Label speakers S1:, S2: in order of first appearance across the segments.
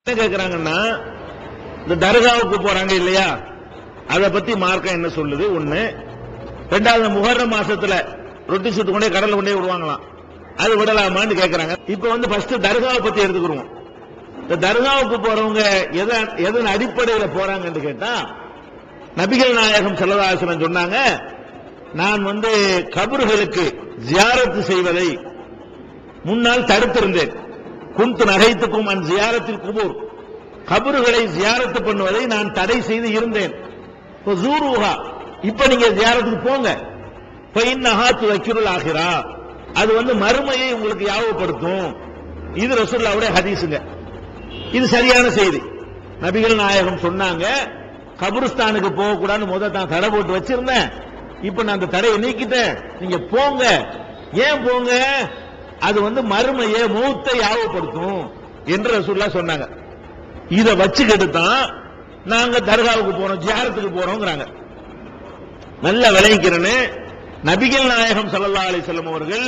S1: என்ன கேட்கிறாங்கன்னா, இந்த தர்காவுக்கு போறாங்க இல்லையா, அதை பத்தி மார்க்கம் என்ன சொல்லுது? ஒண்ணு. ரெண்டாவது, முஹர்ரம் மாசத்துல ரொட்டி சுட்டு கொண்டே கடல்ல கொண்டே விடுவாங்களாம், அது விடலாமான்னு கேட்கறாங்க. இப்ப ஃபர்ஸ்ட் தர்காவை பத்தி எடுத்துக்கிறோம். இந்த தர்காவுக்கு போறவங்க எதன் அடிப்படையில் போறாங்கன்னு கேட்டா, நபிகள் நாயகம் ஸல்லல்லாஹு அலைஹி வஸல்லம் சொன்னாங்க, நான் கபர்களுக்கு ஜியாரத்து செய்வதை முன்னால் தடுத்திருந்தேன். குந்து நகைத்துக்கும் அன் ஜியாரத்தில் குபூர், கபறுகளை ஜியாரத்து பண்ணுவதை நான் தடை செய்து இருந்தேன். இப்ப நீங்க ஜியாரத்துக்கு போங்க. ஆகிரா, அது மறுமையை உங்களுக்கு யாவப்படுத்தும். இது ரசூலுல்லாஹ்வுடைய ஹதீஸுங்க. இது சரியான செய்தி. நபிகள் நாயகம் சொன்னாங்க, கபருஸ்தானுக்கு போக கூடாதுன்னு முதல்ல தான் தடை போட்டு வச்சிருந்தேன். இப்ப நான் அந்த தடையை நீக்கிட்டேன், நீங்க போங்க. ஏன் போங்க? அது மறுமையை மௌத்தை யாவப்படுத்தும் என்று ரசூலுல்லாஹ் சொன்னாங்க. இத வச்சுக்கிட்டு தான் நாங்க தர்காவுக்கு போறோம், ஜியாரத்துக்கு போறோம்ங்கறாங்க. நல்ல விளைவிக்கிறேன்னு நபிகள் நாயகம் ஸல்லல்லாஹு அலைஹி வஸல்லம் அவர்கள்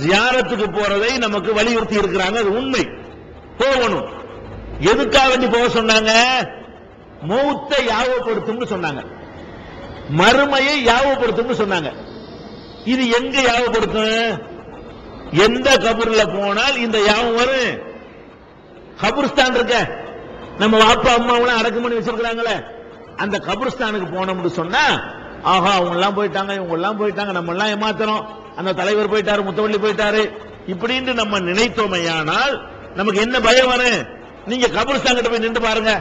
S1: ஜியாரத்துக்கு போறதை நமக்கு வலியுறுத்தி இருக்கிறாங்க. அது உண்மை, போகணும். எதுக்காக வேண்டி போக சொன்னாங்க? மௌத்தை யாவப்படுத்தும்னு சொன்னாங்க, மறுமையை யாவப்படுத்தும்னு சொன்னாங்க. இது எங்க யாவப்படுத்தும்? எந்த கபர்ல போனால் இந்த யாவம் வரும்? கபர்ஸ்தான் இருக்க, நம்ம அப்பா அம்மாவெல்லாம் அடக்கம் பண்ணி வச்சிருக்காங்களே, அந்த கபர்ஸ்தானுக்கு போனோம்னு சொன்னா, ஆஹா அவங்க எல்லாம் போயிட்டாங்க, இவங்க எல்லாம் போயிட்டாங்க, நம்ம எல்லாம் ஏமாத்துறோம், அந்த தலைவர் போயிட்டாரு, முத்தவள்ளி போயிட்டாரு, இப்படின்னு நம்ம நினைத்தோமையானால் நமக்கு என்ன பயம் வரும்? நீங்க கபர்ஸ்தான் கிட்ட போய் நின்று பாருங்க,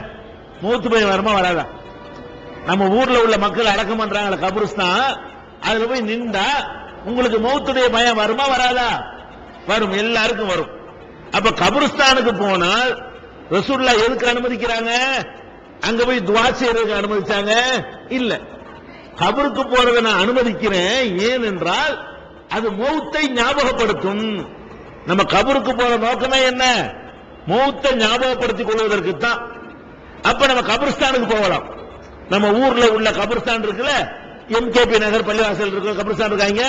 S1: மூத்து பயம் வருமா வராதா? நம்ம ஊர்ல உள்ள மக்கள் அடக்கம் பண்றாங்க கபர்ஸ்தான், அதுல போய் நின்றா உங்களுக்கு மௌத்துடைய பயம் வருமா வராதா? வரும், எல்லாருக்கும் வரும். அப்ப கபருஸ்தானுக்கு போனால் ரசூலுல்லாஹ் எதுக்கு அனுமதிக்கிறாங்க? அங்க போய் துஆ செய்யறதுக்கு அனுமதிச்சாங்க? இல்ல, கபருக்கு போறதை நான் அனுமதிக்கிறேன். ஏன் என்றால் அது மௌத்தை ஞாபகப்படுத்தும். நம்ம கபருக்கு போற நோக்கமே என்ன? மௌத்தை ஞாபகப்படுத்திக் கொள்வதற்கு தான். அப்ப நம்ம கபருஸ்தானுக்கு போகலாம். நம்ம ஊர்ல உள்ள கபருஸ்தான் இருக்குல்ல, எம்கேபி நகர் பள்ளிவாசல் இருக்கு, கபருஸ்தான் இருக்காங்க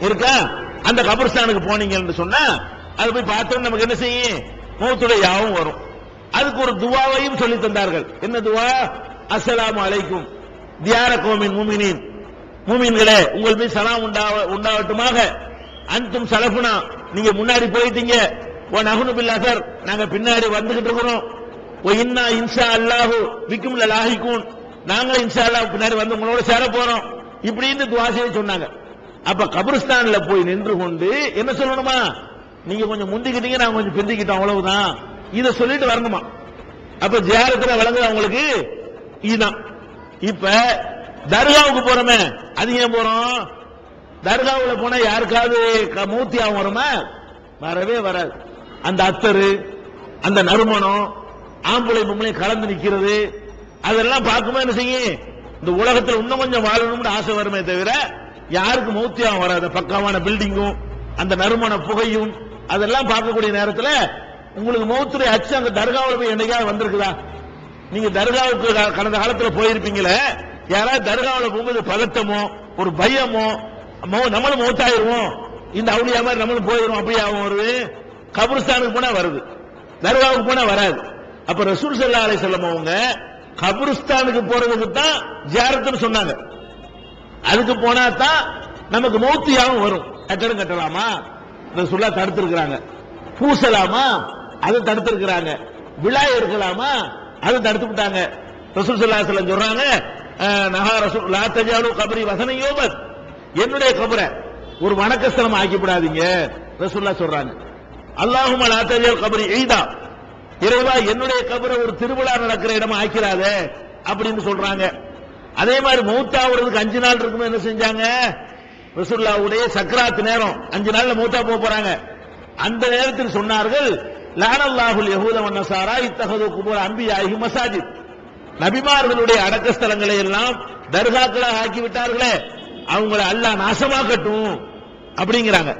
S1: இருக்கா, அந்த கபருஸ்தானுக்கு போனீங்கன்னு சொன்னா அது போய் பார்த்தோம், நமக்கு என்ன செய்யும்? மௌத்துடைய யாவும் வரும். அதுக்கு ஒரு துவாவையும் சொல்லி தந்தார்கள். என்ன துவா? அஸ்ஸலாமு அலைக்கும் தியார கௌமின் முஃமினீன், முஃமின்களே உங்கள் மீது சலாம் உண்டாவட்டுமாக. அன்தும் சலஃபுனா, நீங்க முன்னாடி போயிட்டீங்க. வ நஹ்னு பில் அஸர், நாங்க பின்னாடி வந்துகிட்டு இருக்கிறோம். வ இன்னா இன்ஷா அல்லாஹு பிக்கும் லலாஹிகூன், நாங்க இன்ஷா அல்லாஹ் பின்னாடி வந்து உங்களோட சேர போறோம். இப்படின்னு துஆ செய்ய சொன்னாங்க. அப்ப கபருஸ்தான்ல போய் நின்று கொண்டு என்ன சொல்லணுமா? நீங்க கொஞ்சம் முந்திக்கிட்டீங்க, நாங்க கொஞ்சம் பிந்திக்கிட்டோம், அவ்வளவுதான். இத சொல்லிட்டு வரணுமா? அப்ப ஜியாரத்துல வழங்குது அவங்களுக்கு இதுதான். இப்ப தர்காவுக்கு போறோமே, அது ஏன் போறோம்? தர்காவுல போனா யாருக்காவது மூத்தியாவும் வருமா? வரவே வராது. அந்த அத்தரு, அந்த நறுமணம், ஆம்பளை பொம்பளை கலந்து நிக்கிறது, அதெல்லாம் பார்க்கும்போது என்ன செய்யும்? இந்த உலகத்தில் இன்னும் கொஞ்சம் வாழணும்னு ஆசை வருமே தவிர யாருக்கு மௌத்தியாவும் வராது. பக்காவான பில்டிங்கும் அந்த நறுமண புகையும் அதெல்லாம் பார்க்கக்கூடிய நேரத்தில் உங்களுக்கு மௌத்துடைய அச்சு அங்க தர்காவில் போய் என்னைக்காவது வந்திருக்குதா? நீங்க தர்காவுக்கு கடந்த காலத்தில் போயிருப்பீங்களே, யாராவது தர்காவில் போகும்போது பதட்டமோ ஒரு பயமோ, நம்மளும் மௌத்தாயிருவோம், இந்த அவுளியா மாதிரி நம்மளும் போயிடும், அப்படியே ஆகும் வருது. கபருஸ்தானுக்கு போனா வருது, தர்காவுக்கு போனா வராது. அப்ப ரசூல் ஸல்லல்லாஹு அலைஹி வஸல்லம் அவங்க கபருஸ்தானுக்கு போறதுக்கு தான் ஜியாரத்துன்னு சொன்னாங்க. அதுக்கு போனா தான் நமக்கு மௌத்தியாவும் வரும். கட்டடம் கட்டலாமா? ரசூலுல்லாஹ் தடுத்திருக்கிறாங்க. பூசலாமா? அதை தடுத்திருக்கிறாங்க. விழா இருக்கலாமா? அதை தடுத்து விட்டாங்க. ரசூல் ஸல்லல்லாஹு அலைஹி வஸல்லம் சொல்றாங்க, நஹா ரசூல் லா தஜாலு கப்ரி வஸன யூபத், என்னுடைய கபரை ஒரு வணக்கஸ்தலம் ஆக்கி விடாதீங்க ரசூலுல்லாஹ் சொல்றாங்க. அல்லாஹும்ம லா தஜால் கப்ரி ஈதா, இறைவா என்னுடைய கபரை ஒரு திருவிழா நடக்கிற இடமா ஆக்கிறாதே அப்படின்னு சொல்றாங்க. அதே மாதிரி மௌத்தாவுறதுக்கு 5 நாள் இருக்குமே என்ன செஞ்சாங்க? ரசூலுல்லாஹ்வுடைய சக்ராத் நேரம் 5 நாள்ல மௌத்தா போறாங்க. அந்த நேரத்தில் சொன்னார்கள், லஅனல்லாஹுல் யஹூத வன் நஸாரா இத்தஹது குபூர் அன்பியாஹி மசாஜித், நபிமார்களுடைய அடக்க ஸ்தலங்களை எல்லாம் தர்காக்களாக ஆக்கி விட்டார்களே, அவங்களை அல்லாஹ் நாசமாக்கட்டும் அப்படிங்கிறாங்க.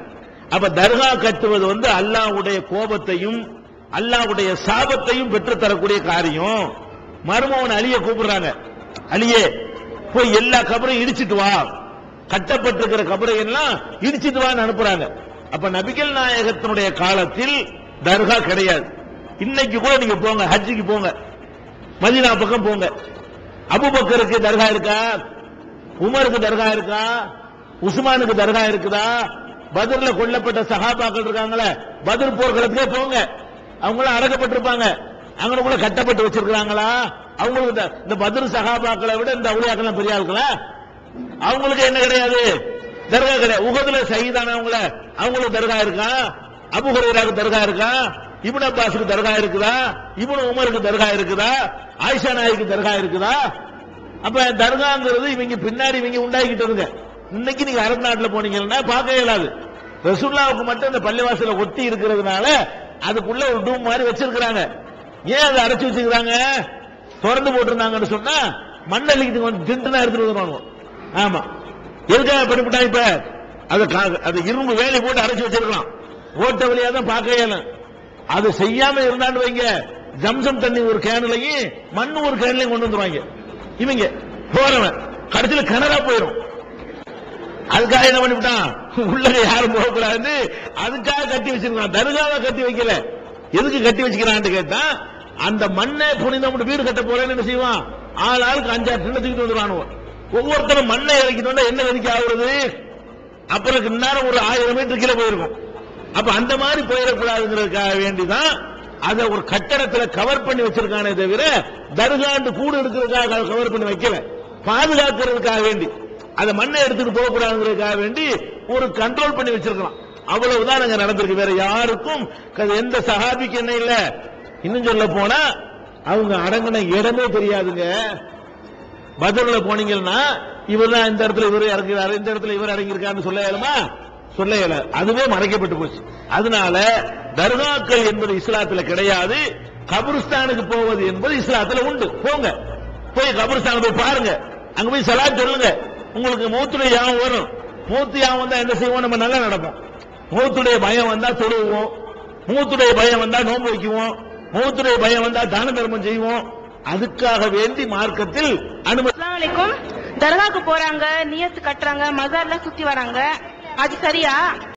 S1: அப்ப தர்கா கட்டுவது அல்லாஹ்வுடைய கோபத்தையும் அல்லாஹ்வுடைய சாபத்தையும் பெற்று தரக்கூடிய காரியம். மர்மவன் அலிய கூப்பிடுறாங்க, அலியே போய் எல்லா கபரையும் இடிச்சிட்டு வா, கட்டப்பட்டிருக்கிற கபரை எல்லாம் இடிச்சிட்டு வான்னு அனுப்புறாங்க. அப்ப நபிகள் நாயகத்தினுடைய காலத்தில் தர்கா கிடையாது. இன்னைக்கு கூட நீங்க போங்க, ஹஜ்ஜுக்கு போங்க, மதீனா பக்கம் போங்க. அபூபக்கருக்கு தர்கா இருக்கா? உமருக்கு தர்கா இருக்கா? உஸ்மானுக்கு தர்கா இருக்குதா? பத்ர்ல கொல்லப்பட்ட சஹாபாக்கள் இருக்காங்களே, பத்ர் போர்க்களத்துக்கே போங்க. அவங்களும் அடக்கப்பட்டிருப்பாங்க, அவங்களுக்குள்ள கட்டப்பட்டு வச்சிருக்காங்களா? அவங்களுக்கு இந்த பத்ர் சஹாபாக்களை விட இந்த அவுலியாக்கள் பெரிய ஆட்களா? அவங்களுக்கு என்ன கிடையாது? தர்கா கிடையாது. உஹதுல ஷஹீதானவங்கள அவங்களுக்கு தர்கா இருக்கா? அபூ ஹுரைராவுக்கு தர்கா இருக்கா? இப்னு அப்பாஸுக்கு தர்கா இருக்குதா? இப்னு உமருக்கு தர்கா இருக்குதா? ஆயிஷா நாய்க்கு தர்கா இருக்குதா? அப்ப தர்காங்கிறது இவங்க பின்னாடி இவங்க உண்டாக்கிட்டு. இன்னைக்கு நீங்க அரபு நாட்டில் போனீங்கன்னா பார்க்க இயலாது. ரசூலுல்லாஹ்வுக்கு மட்டும் இந்த பள்ளிவாசல ஒட்டி இருக்கிறதுனால அதுக்குள்ள ஒரு டூம் மாதிரி வச்சிருக்காங்க. ஏன் அதை அடைச்சு வச்சிருக்காங்க? திறந்து போட்டிருந்தாங்கன்னு சொன்னா மண்ணலிக்கு திண்டுனா எடுத்துட்டு வருவாங்க. ஆமா, எதுக்காக பண்ணிவிட்டா? இப்ப அது இரும்பு வேலை போட்டு அடைச்சு வச்சிருக்கலாம், ஓட்ட வழியா தான் பார்க்க இயலும். அது செய்யாம இருந்தான்னு வைங்க, ஜம்சம் தண்ணி ஒரு கேன்லையும் மண்ணு ஒரு கேன்லையும் கொண்டு வந்துருவாங்க. இவங்க போறவன் கடைசியில் கிணறா போயிடும். அதுக்காக என்ன பண்ணிவிட்டான்? உள்ள யாரும் போகக்கூடாது, அதுக்காக கட்டி வச்சிருக்கான். தர்காவை கட்டி வைக்கல. எதுக்கு கட்டி வச்சுக்கிறான்னு கேட்டா, அந்த மண்ணை புனிதம் வீடு கட்ட போறேன்னு என்ன செய்வான்? ஆளுக்கு 5-6 டின்ன தூக்கிட்டு வந்துருவானுவோ. ஒவ்வொருத்தரும் மண்ணை இறக்கிட்டு வந்தா என்ன விதிக்க ஆகுறது? அப்புறம் இந்நேரம் ஒரு 1000 மீட்டர் கீழே போயிருக்கும். அப்ப அந்த மாதிரி போயிடக்கூடாதுங்கிறதுக்காக வேண்டிதான் அதை ஒரு கட்டடத்தில் கவர் பண்ணி வச்சிருக்கானே தவிர தர்காண்டு கூடு எடுக்கிறதுக்காக கவர் பண்ணி வைக்கல. பாதுகாக்கிறதுக்காக வேண்டி, அதை மண்ணை எடுத்துட்டு போகக்கூடாதுங்கிறதுக்காக வேண்டி ஒரு கண்ட்ரோல் பண்ணி வச்சிருக்கலாம். அவ்வளவுதான் அங்க நடந்திருக்கு. வேற யாருக்கும் எந்த சஹாபிக்கு என்ன இல்ல. இன்னும் சொல்ல போனா அவங்க அடங்கின இடமே தெரியாதுங்க. பத்ர்ல போனீங்கன்னா இவர் தான் இந்த இடத்துல இவர் இறங்குறாரு, இந்த இடத்துல இவர் இறங்கியிருக்காருன்னு சொல்ல இயலுமா? சொல்ல இயலாது. அதுவே மறைக்கப்பட்டு போச்சு. அதனால தர்காக்கள் என்பது இஸ்லாத்துல கிடையாது. கபருஸ்தானுக்கு போவது என்பது இஸ்லாத்துல உண்டு. போங்க, போய் கபருஸ்தான போய் பாருங்க, அங்க போய் ஸலாத் சொல்லுங்க. உங்களுக்கு மௌத்துடைய யாவும் வரும். மௌத்து யாவும் வந்தா என்ன செய்வோம்? நம்ம நல்லா நடப்போம். மௌத்துடைய பயம் வந்தா தொழுவோம், மௌத்துடைய பயம் வந்தா நோன்பு வைக்குவோம், மௌத்துடைய பயம் வந்தா தான தர்மம் செய்வோம். அதுக்காக வேண்டி மார்க்கத்தில் அனுமதி.
S2: அஸ்ஸலாமு அலைக்கும். தர்காக்கு போறாங்க, நியத்து கட்டுறாங்க, மஸார்ல சுத்தி வராங்க, அது சரியா?